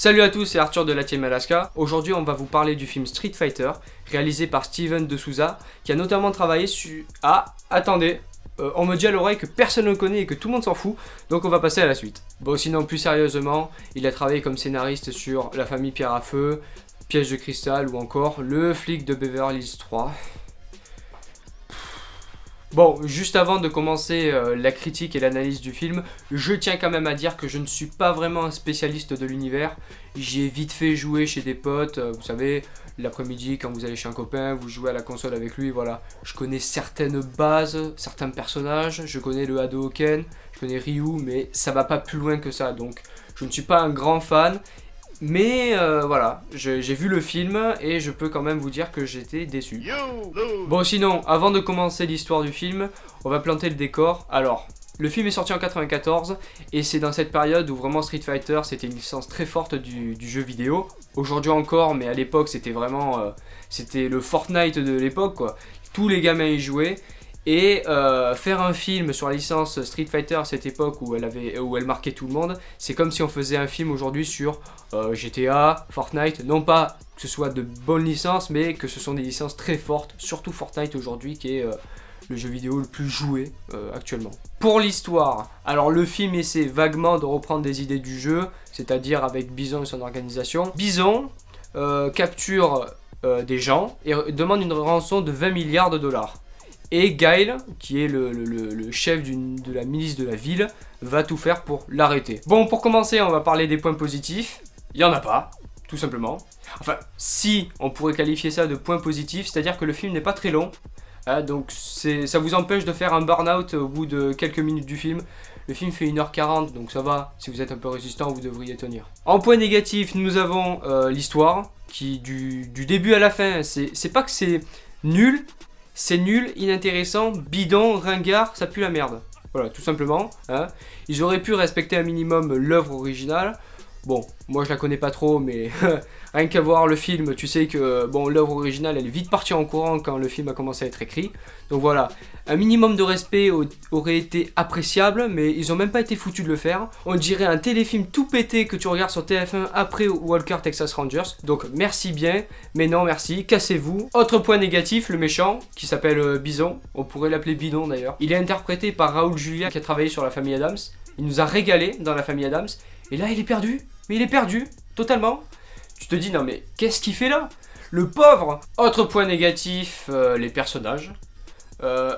Salut à tous, c'est Arthur de la Team Alaska. Aujourd'hui, on va vous parler du film Street Fighter, réalisé par Steven de Souza, qui a notamment travaillé sur... Ah, attendez, on me dit à l'oreille que personne ne le connaît et que tout le monde s'en fout, donc on va passer à la suite. Bon, sinon, plus sérieusement, il a travaillé comme scénariste sur La famille Pierre à Feu, Piège de cristal ou encore Le flic de Beverly Hills 3. Bon, juste avant de commencer la critique et l'analyse du film, je tiens quand même à dire que je ne suis pas vraiment un spécialiste de l'univers. J'y ai vite fait jouer chez des potes, vous savez, l'après-midi quand vous allez chez un copain, vous jouez à la console avec lui, voilà. Je connais certaines bases, certains personnages, je connais le Hadouken, je connais Ryu, mais ça va pas plus loin que ça, donc je ne suis pas un grand fan. Mais voilà, j'ai vu le film et je peux quand même vous dire que j'étais déçu. Bon sinon, avant de commencer l'histoire du film, on va planter le décor. Alors, le film est sorti en 94 et c'est dans cette période où vraiment Street Fighter c'était une licence très forte du jeu vidéo. Aujourd'hui encore, mais à l'époque c'était vraiment... c'était le Fortnite de l'époque quoi. Tous les gamins y jouaient. Et faire un film sur la licence Street Fighter à cette époque où elle marquait tout le monde, c'est comme si on faisait un film aujourd'hui sur GTA, Fortnite, non pas que ce soit de bonnes licences, mais que ce sont des licences très fortes, surtout Fortnite aujourd'hui qui est le jeu vidéo le plus joué actuellement. Pour l'histoire, alors le film essaie vaguement de reprendre des idées du jeu, c'est-à-dire avec Bison et son organisation. Bison capture des gens et demande une rançon de 20 milliards de dollars. Et Guile, qui est le chef de la milice de la ville, va tout faire pour l'arrêter. Bon, pour commencer, on va parler des points positifs. Il n'y en a pas, tout simplement. Enfin, si, on pourrait qualifier ça de points positifs, c'est-à-dire que le film n'est pas très long. Donc ça vous empêche de faire un burn-out au bout de quelques minutes du film. Le film fait 1h40, donc ça va. Si vous êtes un peu résistant, vous devriez tenir. En point négatif, nous avons l'histoire, qui du début à la fin, c'est pas que c'est nul. C'est nul, inintéressant, bidon, ringard, ça pue la merde. Voilà, tout simplement. Hein. Ils auraient pu respecter un minimum l'œuvre originale. Bon, moi je la connais pas trop, mais rien qu'à voir le film, tu sais que bon, l'œuvre originale elle est vite partie en courant quand le film a commencé à être écrit. Donc voilà, un minimum de respect aurait été appréciable, mais ils ont même pas été foutus de le faire. On dirait un téléfilm tout pété que tu regardes sur TF1 après Walker Texas Rangers. Donc merci bien, mais non merci, cassez-vous. Autre point négatif, le méchant, qui s'appelle Bison, on pourrait l'appeler Bidon d'ailleurs. Il est interprété par Raoul Julia qui a travaillé sur La famille Adams. Il nous a régalé dans La famille Adams. Et là il est perdu, mais il est perdu, totalement. Tu te dis non mais qu'est-ce qu'il fait là? Le pauvre. Autre point négatif, les personnages.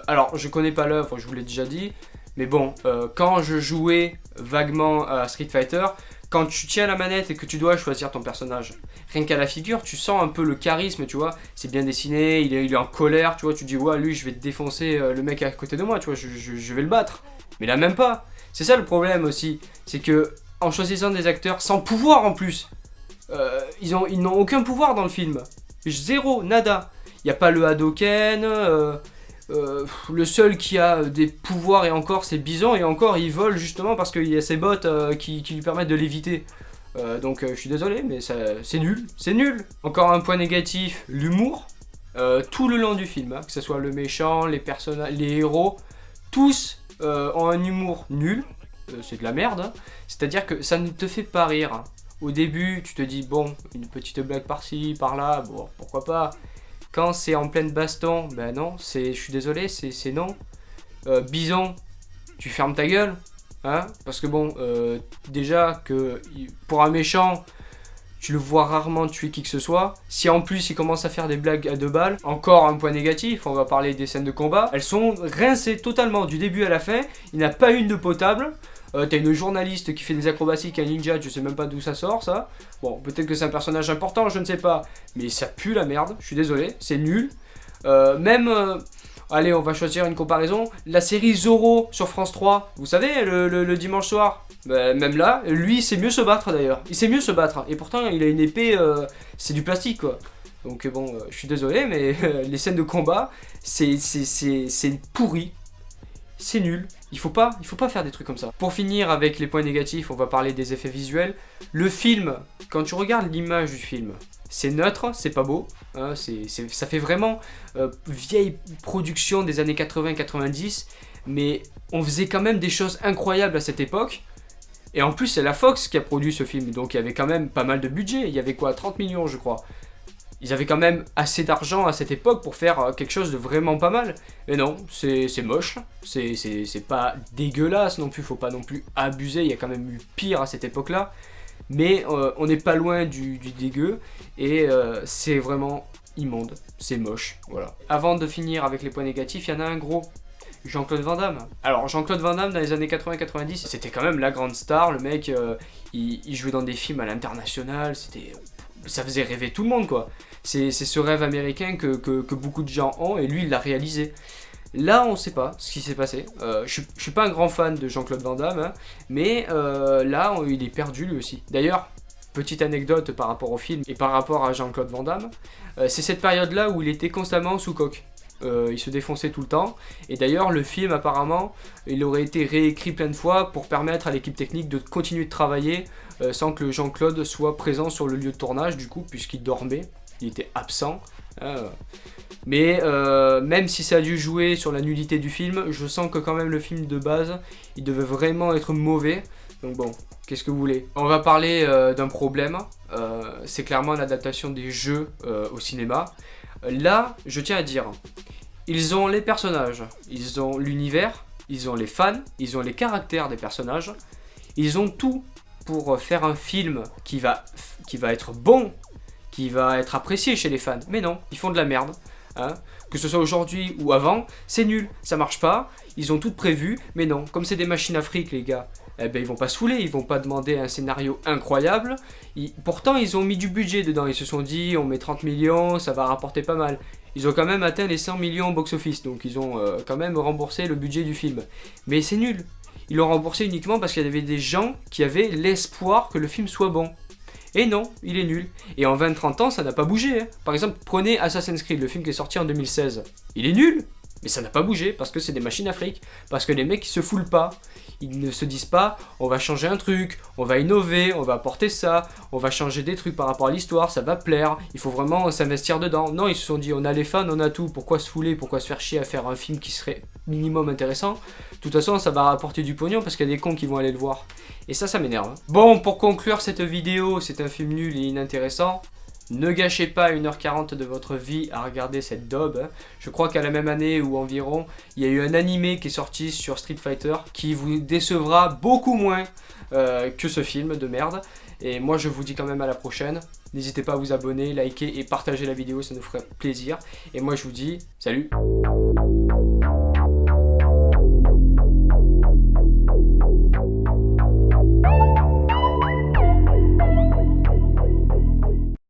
Alors je connais pas l'œuvre, je vous l'ai déjà dit. Mais bon, quand je jouais vaguement à Street Fighter, quand tu tiens la manette et que tu dois choisir ton personnage, rien qu'à la figure, tu sens un peu le charisme, tu vois. C'est bien dessiné, il est en colère, tu vois. Tu dis ouais lui je vais te défoncer le mec à côté de moi, tu vois, je vais le battre. Mais là même pas. C'est ça le problème aussi, c'est que en choisissant des acteurs sans pouvoir en plus. Ils n'ont aucun pouvoir dans le film. Zéro, nada. Il n'y a pas le Hadouken. Le seul qui a des pouvoirs et encore c'est Bison. Et encore il vole justement parce qu'il y a ses bottes qui lui permettent de l'éviter. Donc je suis désolé mais c'est nul. C'est nul. Encore un point négatif, l'humour. Tout le long du film, hein, que ce soit le méchant, les personnages, les héros, tous ont un humour nul. C'est de la merde, hein. C'est-à-dire que ça ne te fait pas rire. Au début, tu te dis, bon, une petite blague par-ci, par-là, bon, pourquoi pas. Quand c'est en pleine baston, ben non, je suis désolé, c'est non. Bison, tu fermes ta gueule, hein, parce que bon, déjà que pour un méchant, tu le vois rarement tuer qui que ce soit. Si en plus il commence à faire des blagues à 2 balles, encore un point négatif, on va parler des scènes de combat. Elles sont rincées totalement du début à la fin, il n'y a pas une de potable. T'as une journaliste qui fait des acrobaties avec un ninja, je sais même pas d'où ça sort ça. Bon, peut-être que c'est un personnage important, je ne sais pas. Mais ça pue la merde, je suis désolé, c'est nul. Allez, on va choisir une comparaison. La série Zorro sur France 3, vous savez, le dimanche soir. Bah, même là, lui il sait mieux se battre d'ailleurs. Il sait mieux se battre. Et pourtant, il a une épée, c'est du plastique quoi. Donc bon, je suis désolé, mais les scènes de combat, c'est pourri. C'est nul. Il faut pas faire des trucs comme ça. Pour finir avec les points négatifs, on va parler des effets visuels. Le film, quand tu regardes l'image du film, c'est neutre, c'est pas beau. Hein, ça fait vraiment vieille production des années 80-90. Mais on faisait quand même des choses incroyables à cette époque. Et en plus, c'est la Fox qui a produit ce film, donc il y avait quand même pas mal de budget. Il y avait quoi, 30 millions, je crois. Ils avaient quand même assez d'argent à cette époque pour faire quelque chose de vraiment pas mal. Mais non, c'est moche, c'est pas dégueulasse non plus, faut pas non plus abuser, il y a quand même eu pire à cette époque-là. Mais on n'est pas loin du dégueu, et c'est vraiment immonde, c'est moche, voilà. Avant de finir avec les points négatifs, il y en a un gros. Jean-Claude Van Damme. Alors Jean-Claude Van Damme dans les années 80-90, c'était quand même la grande star, le mec, il jouait dans des films à l'international, ça faisait rêver tout le monde quoi. C'est ce rêve américain que beaucoup de gens ont, et lui il l'a réalisé. Là on sait pas ce qui s'est passé, je suis pas un grand fan de Jean-Claude Van Damme, hein, mais là il est perdu lui aussi. D'ailleurs, petite anecdote par rapport au film et par rapport à Jean-Claude Van Damme, c'est cette période là où il était constamment sous coke. Il se défonçait tout le temps, et d'ailleurs le film apparemment il aurait été réécrit plein de fois pour permettre à l'équipe technique de continuer de travailler sans que Jean-Claude soit présent sur le lieu de tournage du coup, puisqu'il dormait, il était absent. Mais même si ça a dû jouer sur la nullité du film, je sens que quand même le film de base il devait vraiment être mauvais. Donc bon, qu'est-ce que vous voulez? On va parler d'un problème, c'est clairement l'adaptation des jeux au cinéma. Là, je tiens à dire, ils ont les personnages, ils ont l'univers, ils ont les fans, ils ont les caractères des personnages, ils ont tout pour faire un film qui va être bon, qui va être apprécié chez les fans. Mais non, ils font de la merde. Hein. Que ce soit aujourd'hui ou avant, c'est nul, ça marche pas, ils ont tout prévu, mais non, comme c'est des machines à fric les gars, eh ben ils vont pas se fouler, ils vont pas demander un scénario incroyable, pourtant ils ont mis du budget dedans, ils se sont dit on met 30 millions, ça va rapporter pas mal. Ils ont quand même atteint les 100 millions au box-office, donc ils ont quand même remboursé le budget du film. Mais c'est nul, ils l'ont remboursé uniquement parce qu'il y avait des gens qui avaient l'espoir que le film soit bon. Et non, il est nul. Et en 20-30 ans, ça n'a pas bougé. Hein. Par exemple, prenez Assassin's Creed, le film qui est sorti en 2016. Il est nul, mais ça n'a pas bougé parce que c'est des machines à fric. Parce que les mecs, ils se foulent pas. Ils ne se disent pas, on va changer un truc, on va innover, on va apporter ça, on va changer des trucs par rapport à l'histoire, ça va plaire, il faut vraiment s'investir dedans. Non, ils se sont dit, on a les fans, on a tout, pourquoi se fouler, pourquoi se faire chier à faire un film qui serait minimum intéressant? De toute façon, ça va rapporter du pognon parce qu'il y a des cons qui vont aller le voir. Et ça m'énerve. Bon, pour conclure cette vidéo, c'est un film nul et inintéressant. Ne gâchez pas 1h40 de votre vie à regarder cette daube. Hein. Je crois qu'à la même année ou environ, il y a eu un animé qui est sorti sur Street Fighter qui vous décevra beaucoup moins que ce film de merde. Et moi je vous dis quand même à la prochaine. N'hésitez pas à vous abonner, liker et partager la vidéo, ça nous ferait plaisir. Et moi je vous dis salut.